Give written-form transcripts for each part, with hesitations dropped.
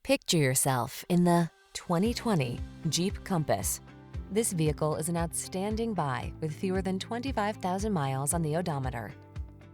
Picture yourself in the 2020 Jeep Compass. This vehicle is an outstanding buy with fewer than 25,000 miles on the odometer.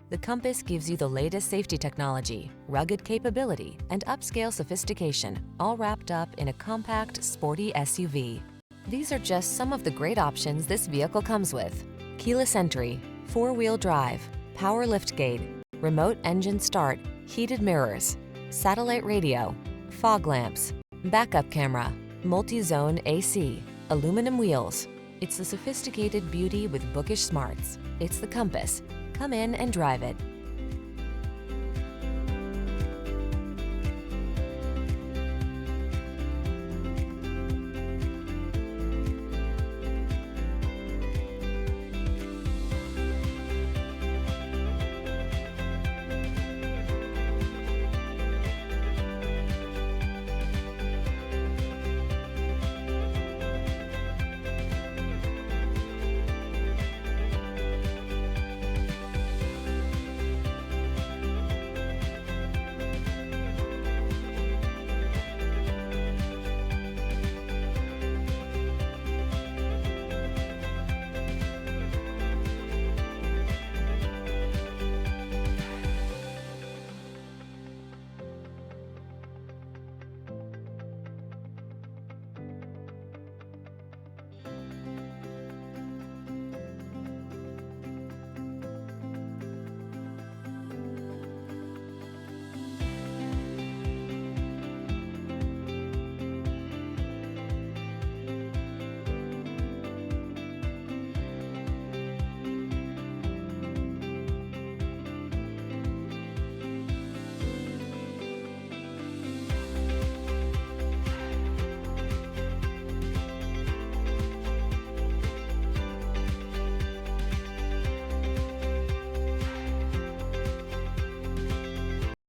The Compass gives you the latest safety technology, rugged capability, and upscale sophistication, all wrapped up in a compact, sporty SUV. These are just some of the great options this vehicle comes with: keyless entry, four-wheel drive, power liftgate, remote engine start, heated mirrors, satellite radio, fog lamps, backup camera, multi-zone AC, aluminum wheels. It's the sophisticated beauty with bookish smarts. It's the Compass. Come in and drive it.